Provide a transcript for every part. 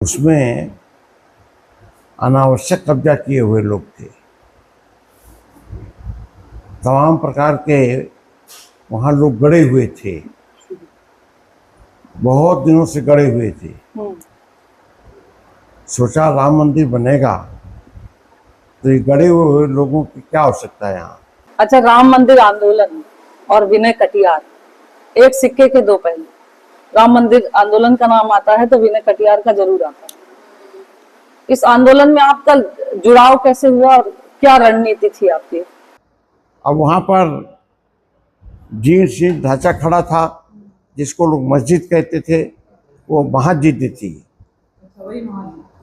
उसमें अनावश्यक कब्जा किए हुए लोग थे। तमाम प्रकार के वहाँ लोग गड़े हुए थे, बहुत दिनों से गड़े हुए थे। सोचा राम मंदिर बनेगा तो ये गड़े हुए लोगों की क्या आवश्यकता है यहाँ। अच्छा, राम मंदिर आंदोलन और विनय कटियार एक सिक्के के दो पहलू। राम मंदिर आंदोलन का नाम आता है तो विनय कटियार का जरूर आता है। इस आंदोलन में आपका जुड़ाव कैसे हुआ और क्या रणनीति थी आपकी? अब वहाँ पर जीर्ण शीर्ण ढांचा खड़ा था जिसको लोग मस्जिद कहते थे, वो मस्जिद थी।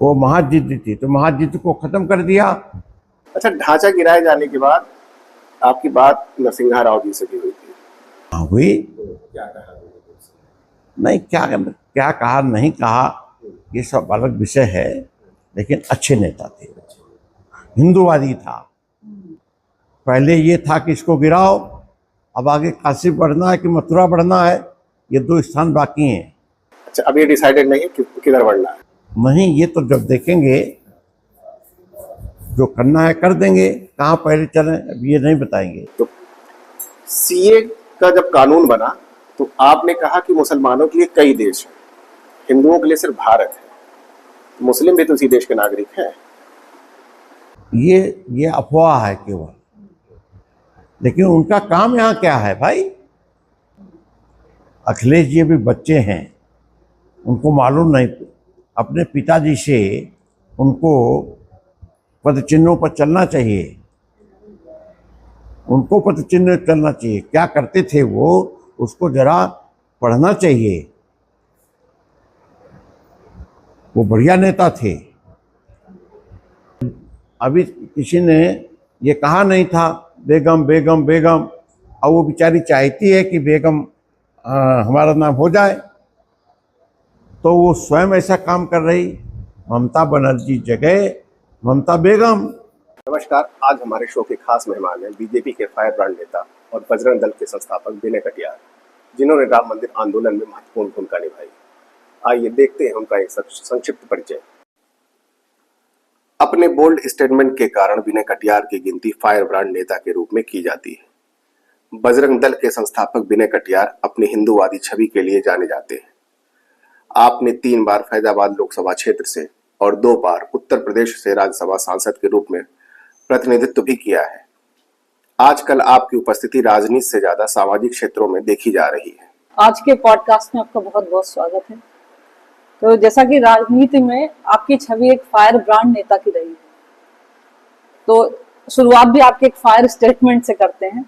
वो मस्जिद थी तो मस्जिद को खत्म कर दिया। अच्छा, ढांचा गिराए जाने के बाद आपकी बात नरसिंहा राव जी से भी हुई थी? हाँ हुई। क्या कहा? नहीं, क्या कहा नहीं कहा ये सब अलग विषय है, लेकिन अच्छे नेता थे, हिंदूवादी था। पहले ये था कि इसको गिराओ, अब आगे काशी बढ़ना है कि मथुरा बढ़ना है, ये दो स्थान बाकी हैं। अच्छा, अब ये डिसाइडेड नहीं है कि किधर बढ़ना है? नहीं, ये तो जब देखेंगे, जो करना है कर देंगे। कहाँ पहले चलें अब ये नहीं बताएंगे। तो सीए का जब कानून बना तो आपने कहा कि मुसलमानों के लिए कई देश हैं, हिंदुओं के लिए सिर्फ भारत है। मुस्लिम भी तो इसी देश के नागरिक हैं। ये अफवाह है केवल, लेकिन उनका काम यहाँ क्या है भाई। अखिलेश जी भी बच्चे हैं, उनको मालूम नहीं, अपने पिताजी से उनको पद चिन्हों पर चलना चाहिए, उनको पद चिन्ह चलना चाहिए। क्या करते थे वो, उसको जरा पढ़ना चाहिए। वो बढ़िया नेता थे। अभी किसी ने ये कहा नहीं था बेगम बेगम बेगम, और वो बेचारी चाहती है कि बेगम हमारा नाम हो जाए, तो वो स्वयं ऐसा काम कर रही। ममता बनर्जी जगह ममता बेगम। नमस्कार, आज हमारे शो के खास मेहमान हैं बीजेपी के फायर ब्रांड नेता और बजरंग दल के संस्थापक विनय कटियार, जिन्होंने राम मंदिर आंदोलन में महत्वपूर्ण भूमिका निभाई। आइए देखते हैं उनका एक संक्षिप्त परिचय। अपने बोल्ड स्टेटमेंट के कारण विनय कटियार की गिनती फायर ब्रांड नेता के रूप में की जाती है। बजरंग दल के संस्थापक विनय कटियार अपनी हिंदूवादी छवि के लिए जाने जाते हैं। आपने 3 बार फैजाबाद लोकसभा क्षेत्र से और 2 बार उत्तर प्रदेश से राज्यसभा सांसद के रूप में प्रतिनिधित्व भी किया है। आजकल आपकी उपस्थिति राजनीति से ज्यादा सामाजिक क्षेत्रों में देखी जा रही है। आज के पॉडकास्ट में आपका बहुत बहुत स्वागत है। तो जैसा कि राजनीति में आपकी छवि एक फायर ब्रांड नेता की रही है, तो शुरुआत भी आपके एक फायर स्टेटमेंट से करते हैं।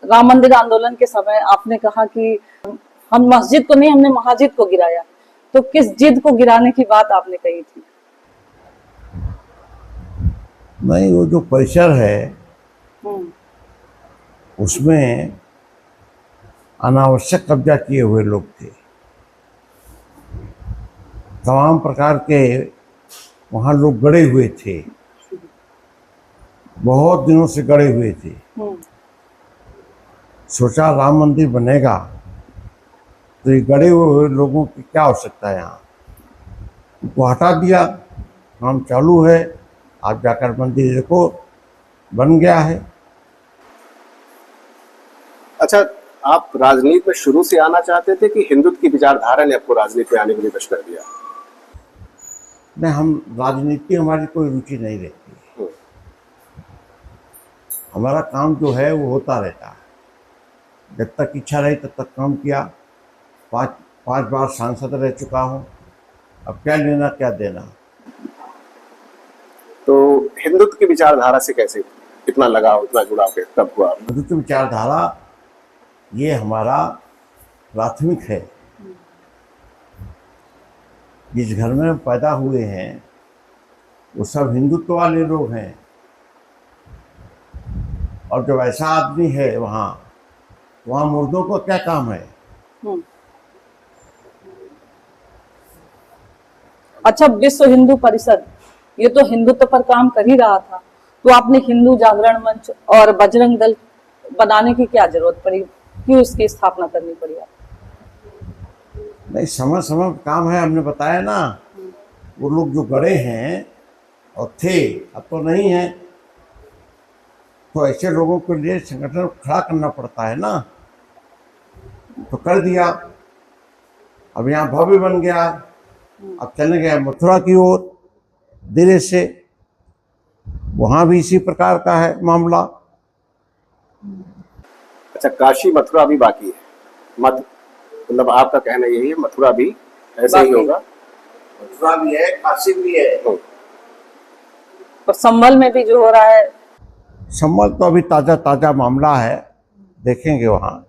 राम मंदिर आंदोलन के समय आपने कहा कि हम मस्जिद को नहीं, हमने महाजिद को गिराया। तो किस जिद को गिराने की बात आपने कही थी? नहीं, वो जो परिसर है उसमें अनावश्यक कब्जा किए हुए लोग थे। तमाम प्रकार के वहाँ लोग गड़े हुए थे, बहुत दिनों से गड़े हुए थे। सोचा राम मंदिर बनेगा तो ये गड़े हुए लोगों की क्या आवश्यकता है यहाँ। उनको हटा दिया, काम चालू है। आप जाकर मंदिर देखो, बन गया है। अच्छा, आप राजनीति में शुरू से आना चाहते थे कि हिंदुत्व की विचारधारा ने आपको राजनीति में आने के लिए विवश कर दिया? नहीं, हम राजनीति हमारी कोई रुचि नहीं रहती। हमारा काम जो है वो होता रहता है। जब तक इच्छा रही तब तक काम किया। 5 बार सांसद रह चुका हूँ, अब क्या लेना क्या देना। तो हिंदुत्व की विचारधारा से कैसे इतना लगाव, इतना जुड़ाव कब हुआ? हिंदुत्व विचारधारा ये हमारा प्राथमिक है। जिस घर में पैदा हुए हैं वो सब हिंदुत्व वाले लोग हैं, और जब ऐसा आदमी है वहाँ मुर्दों को क्या काम है। अच्छा, विश्व हिंदू परिषद ये तो हिंदुत्व पर काम कर ही रहा था, तो आपने हिंदू जागरण मंच और बजरंग दल बनाने की क्या जरूरत पड़ी? क्यों इसकी स्थापना करनी पड़ी? नहीं, समय समय काम है, हमने बताया ना। वो लोग जो गड़े हैं और थे, अब तो नहीं है, तो ऐसे लोगों के लिए संगठन खड़ा करना पड़ता है ना, तो कर दिया। अब यहाँ भव्य बन गया, अब चले गए मथुरा की ओर धीरे से, वहां भी इसी प्रकार का है मामला। अच्छा, काशी मथुरा भी बाकी है, मतलब आपका कहना यही है मथुरा भी ऐसा ही बाकी। होगा? मथुरा भी है, काशी भी है, और संभल में भी जो हो रहा है, संभल तो अभी ताजा ताजा मामला है, देखेंगे वहाँ।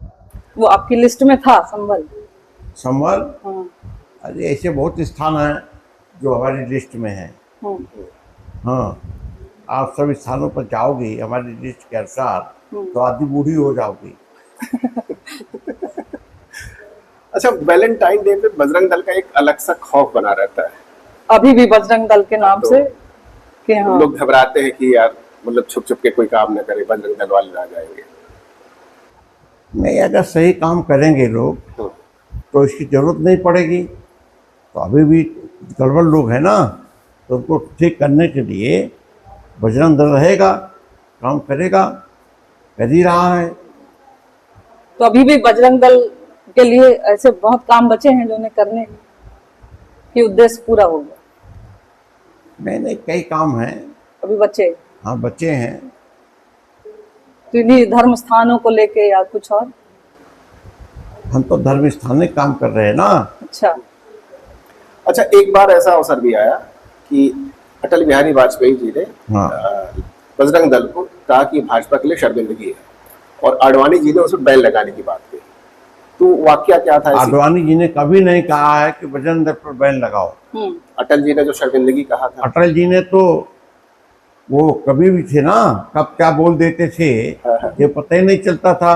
वो आपकी लिस्ट में था संभल? संभल, हाँ। अरे ऐसे बहुत स्थान हैं जो हमारी लिस्ट में है। हाँ, आप सब स्थानों पर जाओगी हमारी लिस्ट के अनुसार तो आधी बूढ़ी हो जाओगी। अच्छा, वैलेंटाइन डे पे बजरंग दल का एक अलग सा खौफ बना रहता है, अभी भी बजरंग दल के नाम से कि हाँ, लोग घबराते हैं कि यार मतलब छुप छुप के कोई काम न करे, बजरंग दल वाले आ जाएंगे। नहीं, अगर सही काम करेंगे लोग तो इसकी जरूरत नहीं पड़ेगी। तो अभी भी गड़बड़ लोग हैं ना, तो उनको ठीक करने के लिए बजरंग दल रहेगा, काम करेगा, कर ही रहा है। तो अभी भी बजरंग दल के लिए ऐसे बहुत काम बचे हैं जो उन्हें करने हैं कि उद्देश्य पूरा हो गया? नहीं नहीं, कई काम हैं, अभी बचे? हाँ बच्चे हैं। तो इन्हीं धर्म स्थानों को लेके या कुछ और? हम तो धर्म स्थानिक काम कर रहे हैं ना। अच्छा। अच्छा, एक बार ऐसा अवसर भी आया कि अटल बिहारी वाजपेयी जी ने हाँ, बजरंग दल को कहा कि भाजपा के लिए शर्मिंदगी है, और आडवाणी जी ने उसमें बैन लगाने की बात कही, तो वाकया क्या था? आडवाणी जी ने कभी नहीं कहा है कि बजरंग दल पर बैन लगाओ। अटल जी ने जो शर्मिंदगी कहा था, अटल जी ने तो वो कभी भी थे ना, कब क्या बोल देते थे ये पता ही नहीं चलता था,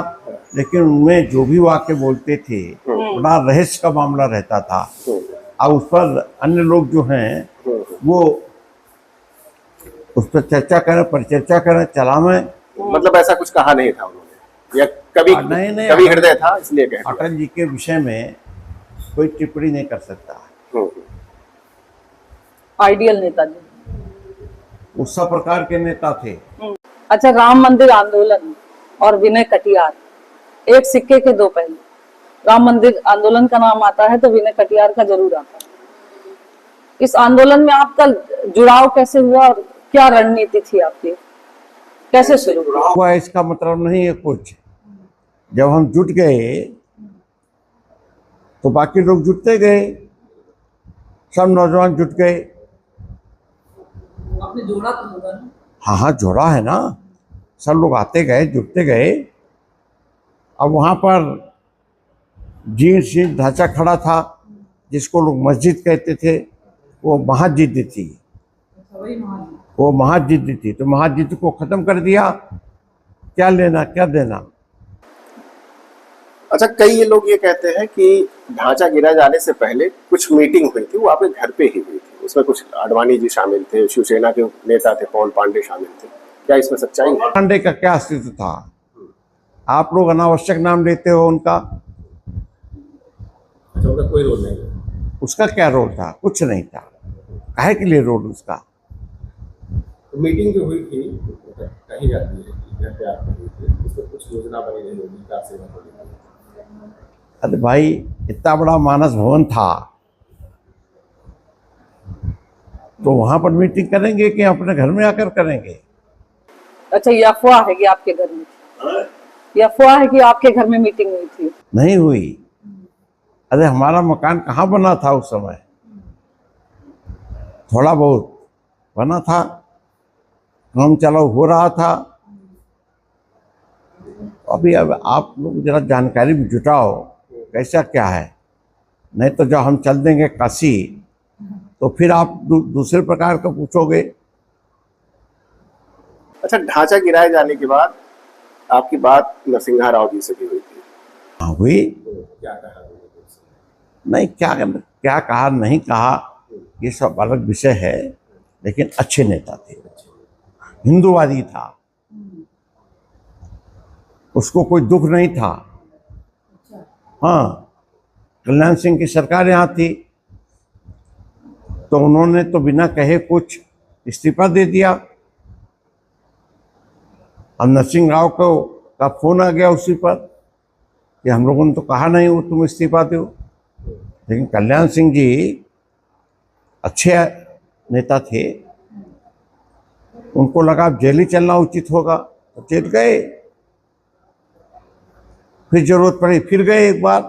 लेकिन उनमें जो भी वाक्य बोलते थे बड़ा रहस्य का मामला रहता था। अब उस पर अन्य लोग जो हैं वो उस पर चर्चा करें, परिचर्चा करें, चलावें। मतलब ऐसा कुछ कहा नहीं था उन्होंने, या कभी नहीं, कभी हृदय था इसलिए कह दिया? अटल जी के विषय में कोई टिप्पणी नहीं कर सकता। आइडियल नेताजी, उस सब प्रकार के नेता थे। अच्छा, राम मंदिर आंदोलन और विनय कटियार, एक सिक्के के दो पहलू। राम मंदिर आंदोलन का नाम आता है तो विनय कटियार का जरूर आता है। इस आंदोलन में आपका जुड़ाव कैसे हुआ और क्या रणनीति थी आपकी, कैसे शुरू हुआ इसका मतलब नहीं है कुछ। जब हम जुट गए तो बाकी लोग जुटते गए, सब नौजवान जुट गए। आपने जोड़ा तो होगा ना? हाँ हाँ, जोड़ा है ना, सब लोग आते गए, जुटते गए। अब वहाँ पर जीर्ण शीर्ण ढांचा खड़ा था जिसको लोग मस्जिद कहते थे, वो महाजिद थी, वो महाजिद थी। तो महाजिद को खत्म कर दिया, क्या लेना क्या देना। अच्छा, कई ये लोग ये कहते हैं कि ढांचा गिरा जाने से पहले कुछ मीटिंग हुई थी, वो आपके घर पे ही हुई थी, उसमें कुछ आडवाणी जी शामिल थे, शिवसेना के नेता थे, पवन पांडे शामिल थे, क्या इसमें सच्चाई है? पांडे का क्या अस्तित्व था? आप लोग अनावश्यक नाम लेते हो उनका। अच्छा, उनका कोई रोल नहीं है? उसका क्या रोल था? कुछ नहीं था। काहे के लिए रोल उसका? तो मीटिंग जो हुई थी कही जाती है कि घर पे आपकी हुई थी, उसमें कुछ योजना बनी रही होगी, क्या सेवा होगी? अरे भाई, इतना बड़ा मानस भवन था तो वहां पर मीटिंग करेंगे कि अपने घर में आकर करेंगे? अच्छा, ये अफवाह है कि आपके घर में थी? ये अफवाह है कि आपके घर में मीटिंग हुई थी? नहीं हुई। अरे हमारा मकान कहाँ बना था उस समय? थोड़ा बहुत बना था, काम चलाओ हो रहा था। अभी अब आप लोग जरा जानकारी भी जुटाओ कैसा क्या है, नहीं तो जब हम चल देंगे काशी तो फिर आप दूसरे प्रकार का पूछोगे। अच्छा, ढांचा गिराए जाने के बाद आपकी बात नरसिंहा राव जी से भी हुई थी? हाँ हुई। तो क्या कहा? नहीं, क्या कहा नहीं कहा ये सब अलग विषय है, लेकिन अच्छे नेता थे, हिंदूवादी था, उसको कोई दुख नहीं था। हाँ, कल्याण सिंह की सरकार यहाँ थी, तो उन्होंने तो बिना कहे कुछ इस्तीफा दे दिया। अब नरसिंह राव को का फोन आ गया उसी पर कि हम लोगों ने तो कहा नहीं वो तुम इस्तीफा दो। लेकिन कल्याण सिंह जी अच्छे नेता थे, उनको लगा अब जेल ही चलना उचित होगा तो जेल गए। फिर जरूरत पड़ी फिर गए एक बार।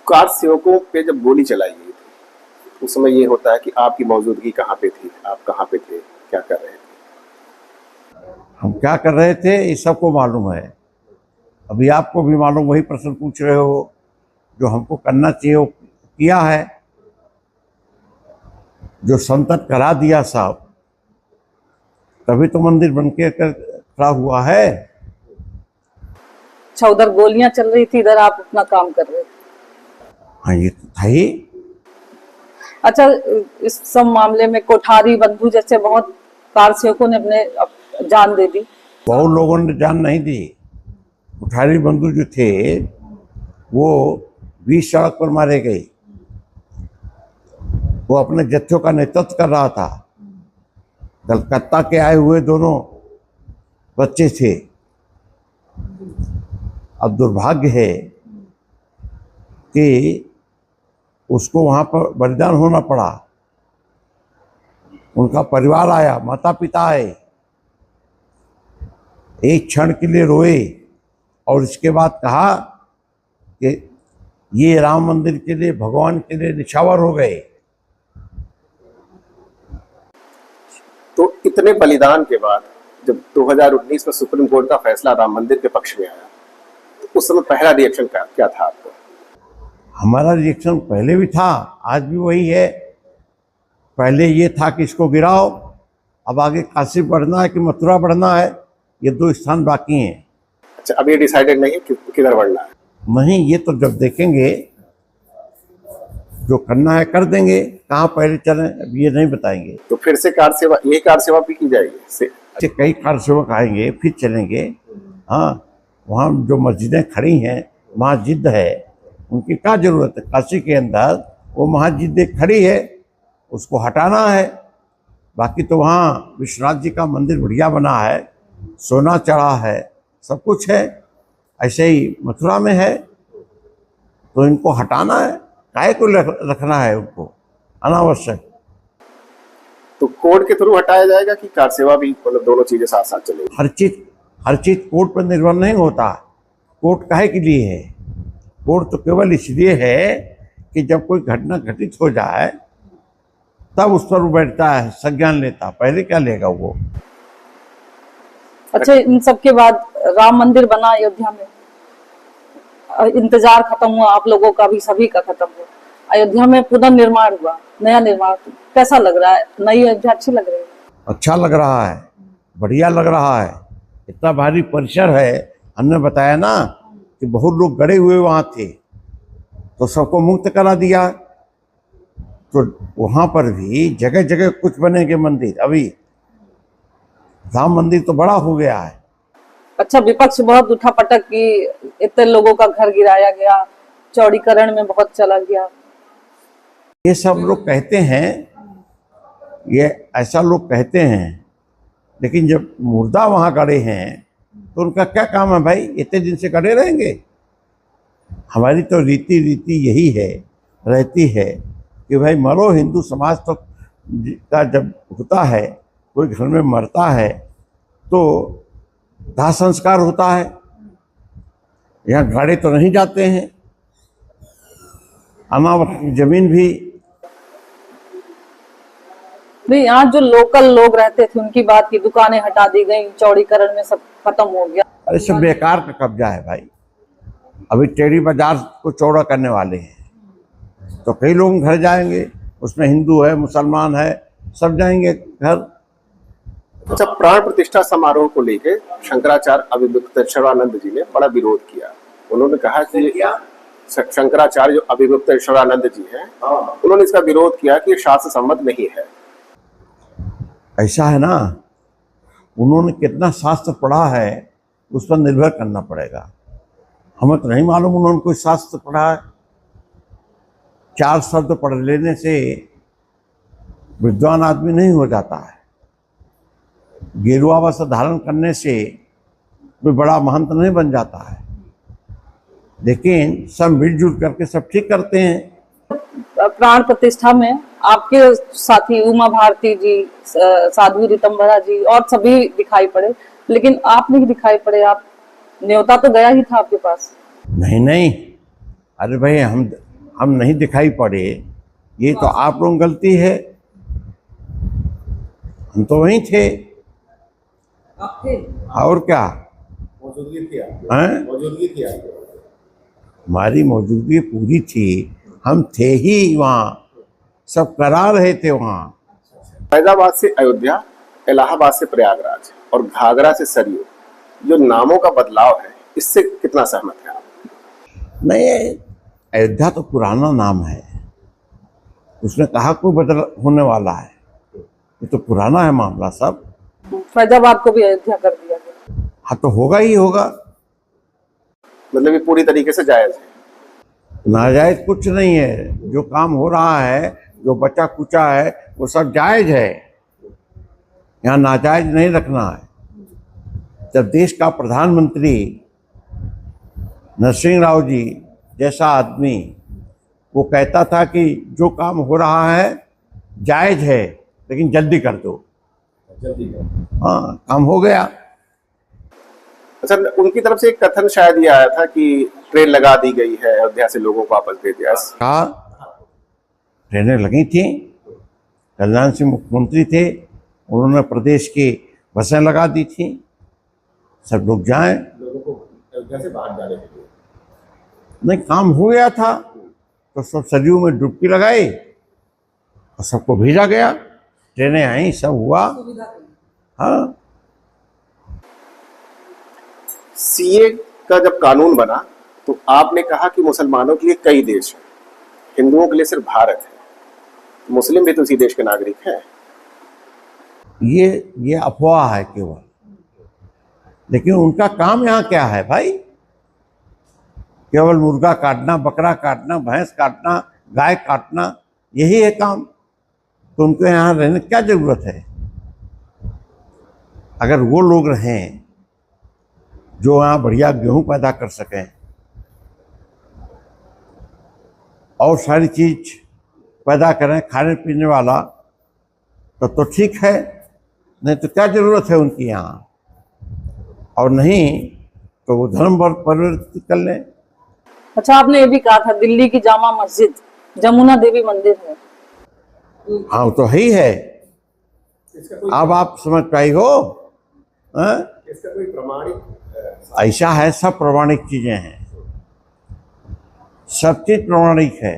कार सेवकों पे जब गोली चलाई गई थी उस समय ये होता है कि आपकी मौजूदगी कहाँ पे थी, आप कहाँ पे थे, क्या कर रहे थे? हम क्या कर रहे थे ये सबको मालूम है। अभी आपको भी मालूम, वही प्रश्न पूछ रहे हो जो हमको करना चाहिए वो किया है। जो संकट करा दिया साहब, तभी तो मंदिर बन के खड़ा हुआ है। अच्छा, उधर गोलियां चल रही थी, इधर आप अपना काम कर रहे थे। हाँ ये तो था ही। अच्छा, इस सब मामले में कोठारी बंधु जैसे बहुत कार सेवकों ने अपने जान दे दी। बहुत लोगों ने जान नहीं दी। कोठारी बंधु जो थे वो 20 सड़क पर मारे गए। वो अपने जत्थों का नेतृत्व कर रहा था। कलकत्ता के आए हुए दोनों बच्चे थे। अब दुर्भाग्य है कि उसको वहाँ पर बलिदान होना पड़ा। उनका परिवार आया, माता पिता आए, एक क्षण के लिए रोए और इसके बाद कहा कि ये राम मंदिर के लिए, भगवान के लिए निछावर हो गए। तो इतने बलिदान के बाद जब 2019 में सुप्रीम कोर्ट का फैसला राम मंदिर के पक्ष में आया तो उस समय पहला रिएक्शन क्या था आपका? हमारा रिएक्शन पहले भी था, आज भी वही है। पहले ये था कि इसको गिराओ, अब आगे काशी बढ़ना है कि मथुरा बढ़ना है, ये 2 स्थान बाकी हैं। अच्छा, अब ये डिसाइडेड नहीं है कि किधर बढ़ना है? नहीं, ये तो जब देखेंगे, जो करना है कर देंगे। कहाँ पहले चलें अब ये नहीं बताएंगे। तो फिर से कार सेवा, यही कार सेवा भी की जाएगी इससे? ऐसे कई कार सेवक आएंगे, फिर चलेंगे। हाँ, वहाँ जो मस्जिदें खड़ी हैं, मस्जिद है, उनकी क्या जरूरत है? काशी के अंदर वो मस्जिद खड़ी है, उसको हटाना है। बाकी तो वहाँ विश्वनाथ जी का मंदिर बढ़िया बना है, सोना चढ़ा है, सब कुछ है। ऐसे ही मथुरा में है, तो इनको हटाना है। काहे को रखना है उनको अनावश्यक? तो कोर्ट के थ्रू हटाया जाएगा कि कार सेवा भी, मतलब दोनों चीजें साथ साथ चलेगी? हर चीज कोर्ट पर निर्भर नहीं होता। कोर्ट काहे के लिए है? कोर्ट तो केवल इसलिए है कि जब कोई घटना घटित हो जाए तब उस पर बैठता है, संज्ञान लेता। पहले क्या लेगा वो? अच्छा, इन सब के बाद राम मंदिर बना अयोध्या में, इंतजार खत्म हुआ आप लोगों का भी, सभी का खत्म हुआ। अयोध्या में पुनर्निर्माण हुआ, नया निर्माण। कैसा लग रहा है? नई अयोध्या अच्छी लग रही है? अच्छा लग रहा है, बढ़िया लग रहा है। इतना भारी परिसर है, हमने बताया ना कि बहुत लोग गड़े हुए वहाँ थे, तो सबको मुक्त करा दिया। तो वहाँ पर भी जगह जगह कुछ बनेंगे मंदिर। अभी राम मंदिर तो बड़ा हो गया है। अच्छा, विपक्ष बहुत उठापटक की, इतने लोगों का घर गिराया गया, चौड़ीकरण में बहुत चला गया। ये सब लोग कहते हैं, ये ऐसा लोग कहते हैं, लेकिन जब मुर्दा वहाँ गड़े हैं तो उनका क्या काम है भाई? इतने दिन से गड़े रहेंगे? हमारी तो रीति यही है, रहती है कि भाई मरो। हिंदू समाज तो का जब होता है, कोई घर में मरता है तो दाह संस्कार होता है। यहाँ गाड़े तो नहीं जाते हैं। अनावश्यक जमीन भी नहीं, यहाँ जो लोकल लोग रहते थे उनकी बात की, दुकानें हटा दी गई, चौड़ीकरण में सब खत्म हो गया। अरे सब बेकार का कब्जा है भाई। अभी टेढ़ी बाजार को चौड़ा करने वाले हैं, तो कई लोग घर जाएंगे, उसमें हिंदू है, मुसलमान है, सब जाएंगे घर। अच्छा, प्राण प्रतिष्ठा समारोह को लेकर शंकराचार्य अभिमुक्तेश्वरानंद जी ने बड़ा विरोध किया। उन्होंने कहा कि शंकराचार्य जो अभिमुक्तेश्वरानंद जी हैं, उन्होंने इसका विरोध किया कि ये शास्त्र सम्मत नहीं है। ऐसा है ना, उन्होंने कितना शास्त्र पढ़ा है उस पर निर्भर करना पड़ेगा। हमें तो नहीं मालूम उन्होंने कोई शास्त्र पढ़ा है। 4 शब्द पढ़ लेने से विद्वान आदमी नहीं हो जाता है। गेरुआ वस्त्र धारण करने से कोई बड़ा महंत नहीं बन जाता है। लेकिन सब मिलजुल करके सब ठीक करते हैं। प्राण प्रतिष्ठा में आपके साथी उमा भारती जी, साध्वी ऋतंभरा जी और सभी दिखाई पड़े, लेकिन आप नहीं दिखाई पड़े। आप न्योता तो गया ही था आपके पास। नहीं नहीं, अरे भाई हम नहीं दिखाई पड़े, ये तो आप लोगों की गलती है। हम तो वहीं थे। आप थे? और क्या, मौजूदगी थी आपकी? हैं? मौजूदगी थी आपकी? हमारी मौजूदगी पूरी थी, हम थे ही वहाँ, सब करा रहे थे वहाँ। फैजाबाद से अयोध्या, इलाहाबाद से प्रयागराज और घाघरा से सरयू, जो नामों का बदलाव है, इससे कितना सहमत है आप? नहीं, अयोध्या तो पुराना नाम है, उसने कहा कोई बदल होने वाला है, ये तो पुराना है मामला सब। फैजाबाद को भी अयोध्या कर दिया गया। हाँ तो होगा ही होगा। मतलब ये पूरी तरीके से जायज है? नाजायज कुछ नहीं है, जो काम हो रहा है, जो बचा कुचा है, वो सब जायज है। यहाँ नाजायज नहीं रखना है। जब देश का प्रधानमंत्री नरसिंह राव जी जैसा आदमी वो कहता था कि जो काम हो रहा है जायज है, लेकिन जल्दी कर दो, हाँ काम हो गया। अच्छा, उनकी तरफ से एक कथन शायद ये आया था कि ट्रेन लगा दी गई है, अयोध्या से लोगों को वापस दे दिया। कहा ट्रेनें लगी थी, कल्याण सिंह मुख्यमंत्री थे, उन्होंने प्रदेश की बसें लगा दी थी, सब लोग जाएं। लोगों को अयोध्या से बाहर जाने के लिए नहीं, काम हो गया था तो सब सरयू में डुबकी लगाई और सबको भेजा गया, ट्रेनें आई, सब हुआ। हाँ, सीए का जब कानून बना तो आपने कहा कि मुसलमानों के लिए कई देश हैं, हिंदुओं के लिए सिर्फ भारत है। मुस्लिम भी तो उसी देश के नागरिक हैं। ये अफवाह है केवल, लेकिन उनका काम यहाँ क्या है भाई? केवल मुर्गा काटना, बकरा काटना, भैंस काटना, गाय काटना, यही है काम। तो उनको यहाँ रहने की क्या जरूरत है? अगर वो लोग रहें जो यहाँ बढ़िया गेहूं पैदा कर सकें और सारी चीज पैदा करें, खाने पीने वाला, तो ठीक है, नहीं तो क्या जरूरत है उनकी यहाँ? और नहीं तो वो धर्म परिवर्तित कर लें। अच्छा, आपने ये भी कहा था दिल्ली की जामा मस्जिद जमुना देवी मंदिर है। हाँ वो तो है ही है। अब आप समझ पाई हो? इसका कोई प्रमाणिक ऐसा है, सब प्रमाणिक चीजें हैं, सब चीज प्रमाणिक है।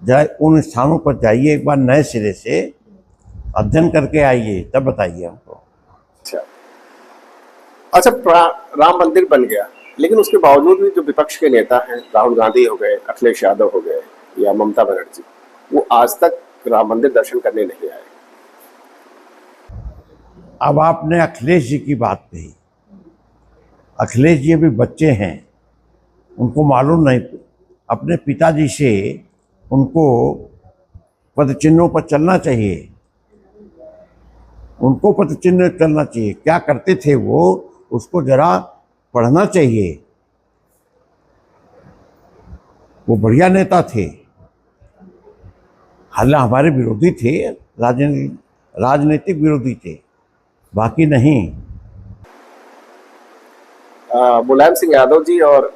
जाए उन स्थानों पर जाइए, एक बार नए सिरे से अध्ययन करके आइए, तब बताइए हमको। अच्छा, राम मंदिर बन गया, लेकिन उसके बावजूद भी जो विपक्ष के नेता हैं, राहुल गांधी हो गए, अखिलेश यादव हो गए या ममता बनर्जी, वो आज तक राम मंदिर दर्शन करने नहीं आए। अब आपने अखिलेश जी की बात कही। अखिलेश जी अभी बच्चे हैं, उनको मालूम नहीं, अपने पिताजी से उनको पद चिन्हों पर चलना चाहिए, उनको पद चिन्ह चलना चाहिए। क्या करते थे वो, उसको जरा पढ़ना चाहिए। वो बढ़िया नेता थे, हालांकि हमारे विरोधी थे, राजनीतिक विरोधी थे, बाकी नहीं। मुलायम सिंह यादव जी और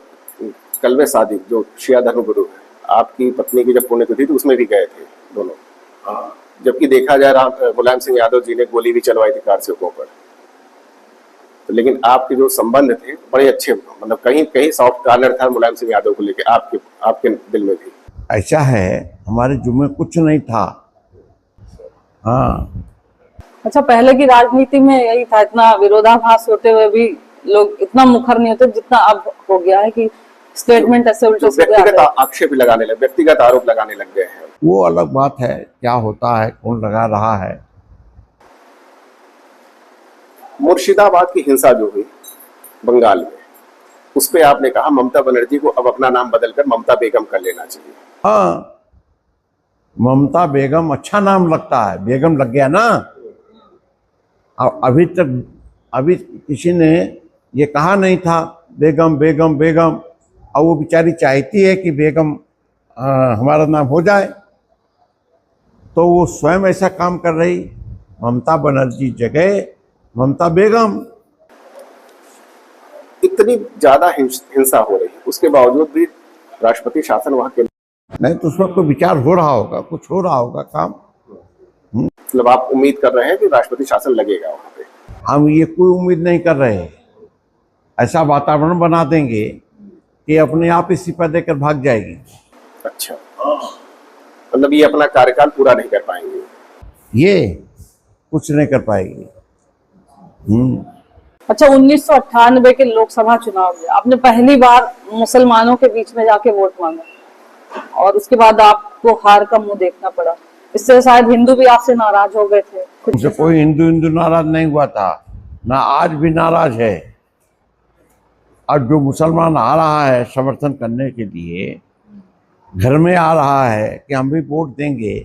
कलवे सादिक, जो शिया धर्मगुरु है, आपकी पत्नी की जब पुण्यतिथि थी उसमें भी गए थे दोनों। जबकि देखा जाए मुलायम सिंह यादव जी ने गोली भी चलवाई थी कारसेवकों पर। तो लेकिन आपके जो संबंध थे बड़े अच्छे, मतलब कहीं कहीं सॉफ्ट कार्नर था मुलायम सिंह यादव को लेकर आपके दिल में भी। ऐसा है, हमारे जुम्मे कुछ नहीं था। हाँ। अच्छा, पहले की राजनीति में यही था, इतना विरोधाभास होते हुए भी लोग इतना मुखर नहीं होते जितना अब हो गया है कि स्टेटमेंट ऐसे उल्टे सीधे व्यक्तिगत आक्षेप लगाने लगे, व्यक्तिगत आरोप लगाने लग गए हैं। वो अलग बात है, क्या होता है, कौन लगा रहा है। मुर्शिदाबाद की हिंसा जो हुई बंगाल में, उस पे आपने कहा ममता बनर्जी को अब अपना नाम बदलकर ममता बेगम कर लेना चाहिए। हाँ, ममता बेगम अच्छा नाम लगता है, बेगम लग गया ना। अब अभी किसी ने ये कहा नहीं था बेगम बेगम बेगम, और वो बेचारी चाहती है कि बेगम हमारा नाम हो जाए, तो वो स्वयं ऐसा काम कर रही। ममता बनर्जी जगह ममता बेगम। इतनी ज्यादा हिंसा हो रही है, उसके बावजूद भी राष्ट्रपति शासन वहां के, नहीं तो उसमें कोई विचार हो रहा होगा, कुछ हो रहा होगा काम। मतलब आप उम्मीद कर रहे हैं कि राष्ट्रपति शासन लगेगा वहां पे? हम ये कोई उम्मीद नहीं कर रहे हैं। ऐसा वातावरण बना देंगे कि अपने आप इस्तीफा देकर भाग जाएगी। अच्छा, मतलब ये अपना कार्यकाल पूरा नहीं कर पाएंगे? ये कुछ नहीं कर पाएगी। अच्छा, 1998 के लोकसभा चुनाव में आपने पहली बार मुसलमानों के बीच में जाके वोट मांगा और उसके बाद आपको हार का मुंह देखना पड़ा। इससे शायद हिंदू भी आपसे नाराज हो गए थे। मुझे कोई हिंदू नाराज नहीं हुआ था, ना आज भी नाराज है। अब जो मुसलमान आ रहा है समर्थन करने के लिए, घर में आ रहा है कि हम भी वोट देंगे,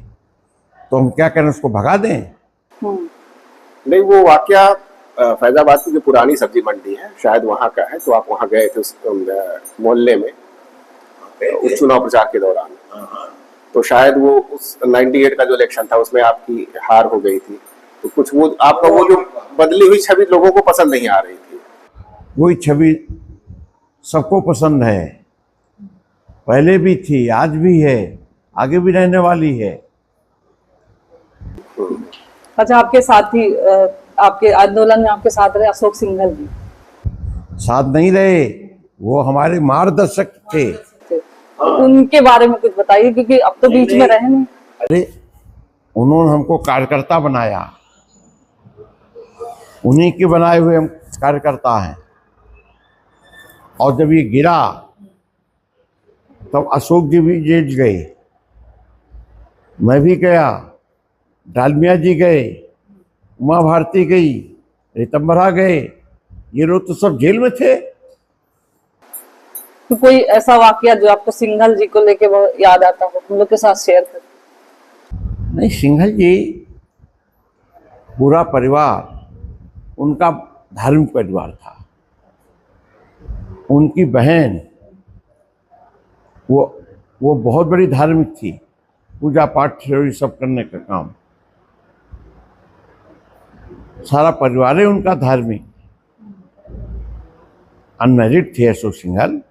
तो हम क्या करें, उसको भगा दें? नहीं, वो वाकया फैजाबाद की जो पुरानी सब्जी मंडी है शायद वहां का है, तो आप वहां गए थे उस मोहल्ले में उस चुनाव प्रचार के दौरान। तो शायद वो उस 98 का जो इलेक्शन था उसमें आपकी हार हो गई थी, तो कुछ वो आपका वो जो बदली हुई छवि लोगों को पसंद नहीं आ रही थी। वही छवि सबको पसंद है, पहले भी थी, आज भी है, आगे भी रहने वाली है। अच्छा, आपके साथी आपके आंदोलन में आपके साथ रहे अशोक सिंघल जी? साथ नहीं रहे, वो हमारे मार्गदर्शक थे। उनके बारे में कुछ बताइए, क्योंकि अब तो बीच में रहे नहीं। अरे, उन्होंने हमको कार्यकर्ता बनाया, उन्हीं के बनाए हुए हम कार्यकर्ता हैं। और जब ये गिरा तब अशोक जी भी जेल गए, मैं भी गया, डालमिया जी गए, उमा भारती गई, ऋतंबरा गए, ये लोग तो सब जेल में थे। तो कोई ऐसा वाकया जो आपको सिंघल जी को लेके बहुत याद आता हो, हम लोग के साथ शेयर कर? नहीं, सिंघल जी पूरा परिवार उनका धार्मिक परिवार था। उनकी बहन वो बहुत बड़ी धार्मिक थी, पूजा पाठ ये सब करने का काम, सारा परिवार है उनका धार्मिक। अनमैरिड थे अशोक सिंघल,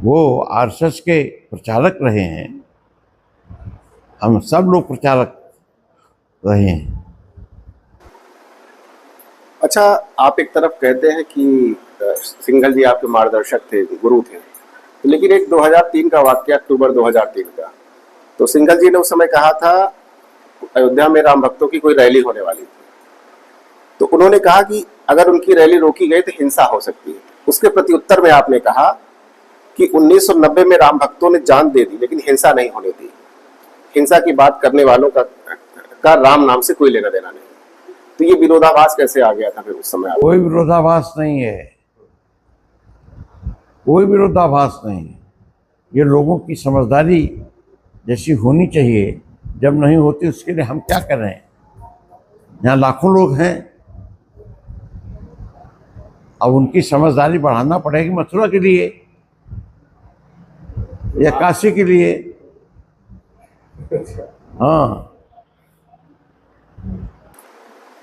वो आरएसएस के प्रचारक रहे हैं, हम सब लोग प्रचारक रहे हैं। अच्छा, आप एक तरफ कहते हैं कि सिंघल जी आपके मार्गदर्शक थे, गुरु थे, लेकिन एक 2003 का वाकया, अक्टूबर 2003 का, तो सिंघल जी ने उस समय कहा था अयोध्या में राम भक्तों की कोई रैली होने वाली थी, तो उन्होंने कहा कि अगर उनकी रैली रोकी गई तो हिंसा हो सकती है। उसके प्रत्युत्तर में आपने कहा कि 1990 में राम भक्तों ने जान दे दी लेकिन हिंसा नहीं होने दी। हिंसा की बात करने वालों का राम नाम से कोई लेना देना नहीं। तो ये विरोधाभास कैसे आ गया था फिर उस समय? कोई विरोधाभास नहीं है, कोई विरोधाभास नहीं है। ये लोगों की समझदारी जैसी होनी चाहिए, जब नहीं होती उसके लिए हम क्या कर रहे हैं? यहाँ लाखों लोग हैं, अब उनकी समझदारी बढ़ाना पड़ेगी मथुरा के लिए या काशी के लिए। हाँ,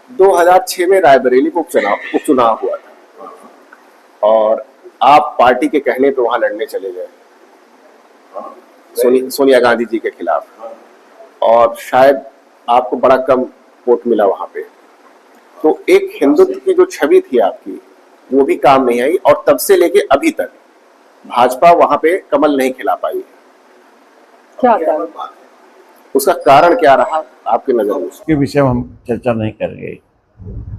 2006 में रायबरेली को उपचुनाव हुआ था और आप पार्टी के कहने पे वहां लड़ने चले गए सोनिया गांधी जी के खिलाफ, और शायद आपको बड़ा कम वोट मिला वहां पे। तो एक हिंदुत्व की जो छवि थी आपकी, वो भी काम नहीं आई, और तब से लेके अभी तक भाजपा वहां पे कमल नहीं खिला पाई। क्या कारण? उसका कारण क्या रहा आपके नजर में? उसके विषय में हम चर्चा नहीं करेंगे।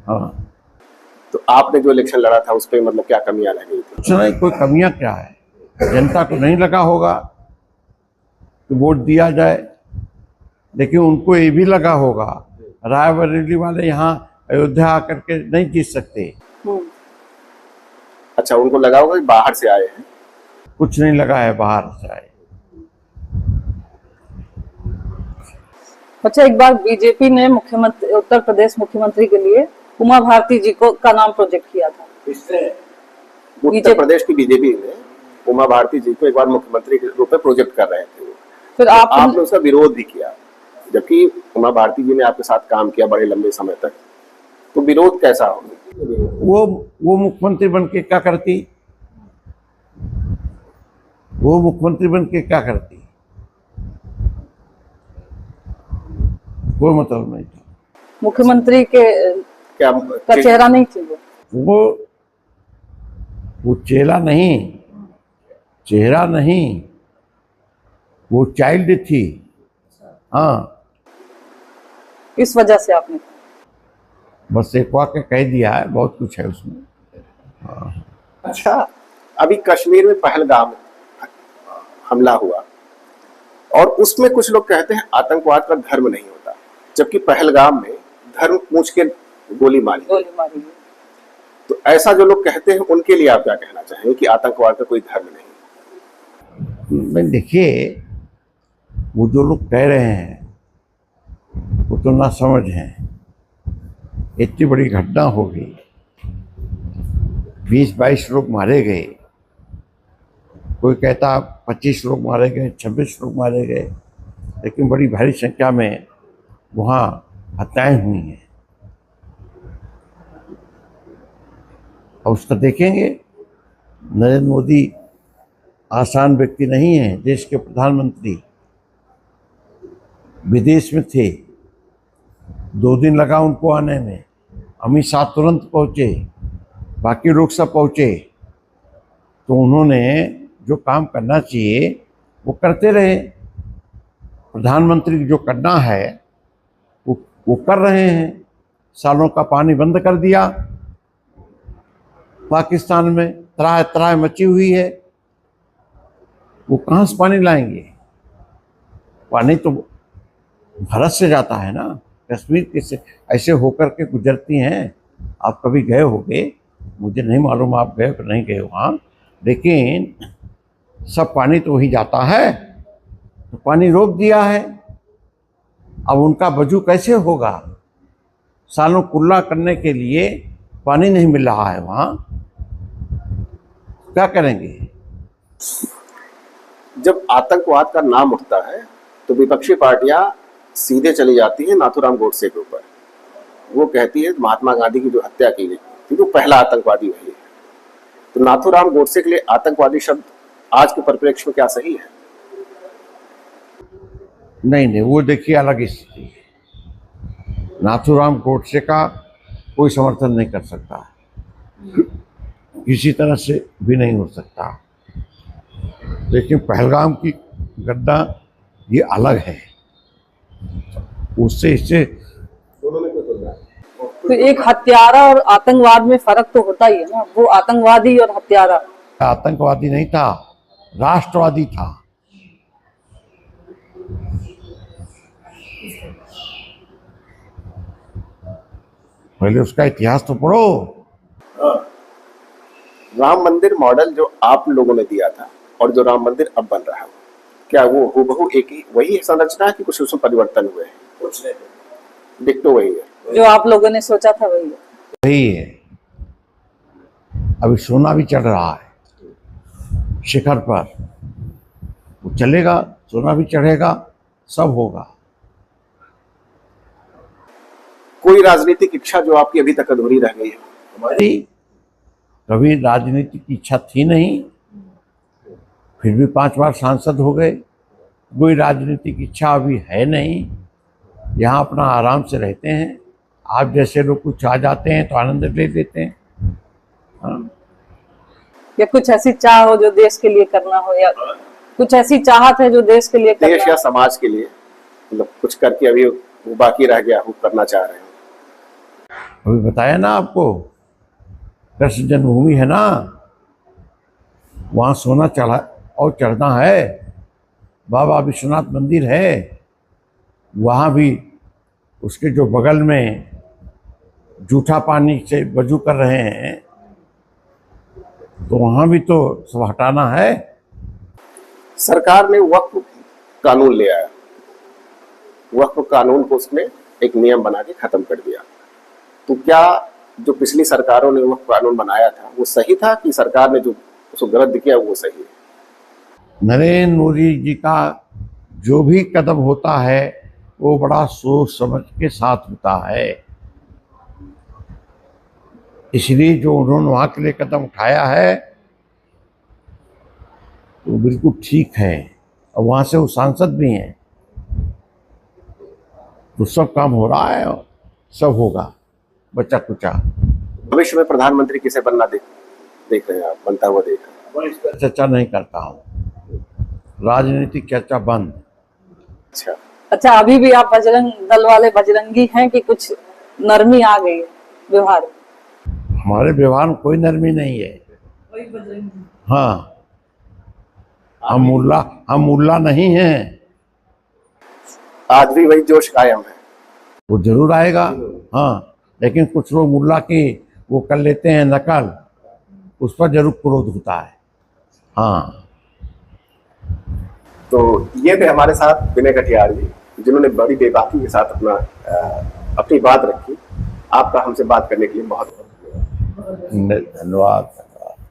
हाँ, तो आपने जो इलेक्शन लड़ा था उस पर मतलब क्या कमियां रह गई थी? कुछ नहीं, कोई कमियां क्या है? जनता को नहीं लगा होगा कि वोट दिया जाए, लेकिन उनको ये भी लगा होगा रायबरेली वाले यहाँ अयोध्या आकर के नहीं जीत सकते। अच्छा, उनको लगा होगा कि बाहर से आए हैं। कुछ नहीं लगा है बाहर से आए। अच्छा, एक बार बीजेपी ने मुख्यमंत्री, उत्तर प्रदेश मुख्यमंत्री के लिए उमा भारती जी को का नाम प्रोजेक्ट किया था। उत्तर प्रदेश की बीजेपी ने उमा भारती जी को एक बार मुख्यमंत्री के रूप में प्रोजेक्ट कर रहे थे, फिर तो आप आपने उसका विरोध भी किया, जबकि उमा भारती जी ने आपके साथ काम किया बड़े लंबे समय तक, तो विरोध कैसा होगा? वो मुख्यमंत्री बन के क्या करती? वो मुख्यमंत्री बन के क्या करती? कोई मतलब नहीं था। मुख्यमंत्री के क्या का चेहरा नहीं थी वो। वो चेहरा नहीं, चेहरा नहीं, वो चाइल्ड थी। हाँ, इस वजह से आपने, बस एक वाक्य कह दिया है, बहुत कुछ है उसमें। अच्छा, अभी कश्मीर में पहलगाम हमला हुआ और उसमें कुछ लोग कहते हैं आतंकवाद का धर्म नहीं होता, जबकि पहलगाम में धर्म पूछ के गोली मारी। गई। तो ऐसा जो लोग कहते हैं उनके लिए आप क्या कहना चाहेंगे कि आतंकवाद का कोई धर्म नहीं? देखिए, वो जो लोग कह रहे हैं वो तो ना समझ हैं। इतनी बड़ी घटना हो गई, 20-22 लोग मारे गए, कोई कहता 25 लोग मारे गए, 26 लोग मारे गए, लेकिन बड़ी भारी संख्या में वहाँ हत्याएं हुई हैं। और उसका देखेंगे, नरेंद्र मोदी आसान व्यक्ति नहीं है। देश के प्रधानमंत्री विदेश में थे, 2 दिन लगा उनको आने में, अमित शाह तुरंत पहुँचे, बाकी लोग सब पहुँचे, तो उन्होंने जो काम करना चाहिए वो करते रहे। प्रधानमंत्री जो करना है वो कर रहे हैं। सालों का पानी बंद कर दिया, पाकिस्तान में त्राह त्राह मची हुई है, वो कहाँ से पानी लाएंगे? पानी तो भारत से जाता है ना, कश्मीर के से ऐसे होकर के गुजरती हैं। आप कभी गए होगे, मुझे नहीं मालूम आप गए कि नहीं गए वहाँ, लेकिन सब पानी तो वही जाता है। तो पानी रोक दिया है, अब उनका वजू कैसे होगा? सालों कुल्ला करने के लिए पानी नहीं मिल रहा है वहाँ, क्या करेंगे? जब आतंकवाद का नाम उठता है तो विपक्षी पार्टियां सीधे चली जाती हैं नाथूराम गोडसे के ऊपर। वो कहती है महात्मा गांधी की जो हत्या की गई थी तो पहला आतंकवादी वही है। तो नाथूराम गोडसे के लिए आतंकवादी शब्द आज के परिप्रेक्ष्य में क्या सही है? नहीं, वो देखिए अलग स्थिति है। नाथूराम गोडसे का कोई समर्थन नहीं कर सकता, किसी तरह से भी नहीं हो सकता, लेकिन पहलगाम की घटना ये अलग है, उससे इससे दोनों में कोई तुलना है? तो एक हत्यारा और आतंकवाद में फर्क तो होता ही है ना। वो आतंकवादी और हत्यारा, आतंकवादी नहीं था, राष्ट्रवादी था। पहले उसका इतिहास तो पढ़ो। राम मंदिर मॉडल जो आप लोगों ने दिया था और जो राम मंदिर अब बन रहा है, क्या वो हूबहू एक ही वही संरचना है कि कुछ उसमें परिवर्तन हुए हैं? कुछ नहीं, डिक्टो वही है जो आप लोगों ने सोचा था वही है। वही है। अभी सोना भी चढ़ रहा है शिखर पर, वो चलेगा, सोना भी चढ़ेगा, सब होगा। कोई राजनीतिक इच्छा जो आपकी अभी तक अधूरी रह गई है? हमारी कभी राजनीति की इच्छा थी नहीं, फिर भी 5 बार सांसद हो गए। कोई राजनीतिक इच्छा अभी है नहीं, यहाँ अपना आराम से रहते हैं। आप जैसे लोग कुछ आ जाते हैं तो आनंद ले लेते हैं। हाँ? या कुछ ऐसी चाह हो जो देश के लिए करना हो, या कुछ ऐसी चाहत है जो देश के लिए करना देश या समाज के लिए मतलब कुछ करके अभी वो बाकी रह गया वो करना चाह रहे हैं? अभी बताया ना आपको, कृष्ण जन्मभूमि है ना, वहाँ सोना चढ़ा और चढ़ना है। बाबा विश्वनाथ मंदिर है, वहाँ भी उसके जो बगल में जूठा पानी से वजू कर रहे हैं, तो वहाँ भी तो सब हटाना है। सरकार ने वक्फ कानून ले आया वक्फ कानून को उसने एक नियम बना के खत्म कर दिया। तो क्या जो पिछली सरकारों ने वक्फ कानून बनाया था वो सही था कि सरकार ने जो उसको गलत किया वो सही है? नरेंद्र मोदी जी का जो भी कदम होता है वो बड़ा सोच समझ के साथ होता है, इसलिए जो उन्होंने वहाँ के लिए कदम उठाया है तो बिल्कुल ठीक है। और वहाँ से वो सांसद भी हैं, तो सब काम हो रहा है और सब होगा बच्चा कुचा। भविष्य में प्रधानमंत्री किसे बनना देख रहे हैं आप, बनता हुआ देख रहे हैं? इस पर चर्चा नहीं करता हूँ, राजनीतिक चर्चा बंद। अच्छा, अच्छा, अभी भी आप बजरंग दल वाले बजरंगी हैं कि कुछ नरमी आ गई है व्यवहार? हमारे व्यवहार में कोई नरमी नहीं है। हाँ, हम मुल्ला नहीं हैं। आज भी वही जोश कायम है? वो जरूर आएगा। हाँ, लेकिन कुछ लोग मुल्ला की वो कर लेते हैं नकल, उस पर जरूर क्रोध होता है। हाँ, तो ये थे हमारे साथ विनय कटियार जी, जिन्होंने बड़ी बेबाकी के साथ अपनी बात रखी। आपका हमसे बात करने के लिए बहुत बहुत धन्यवाद।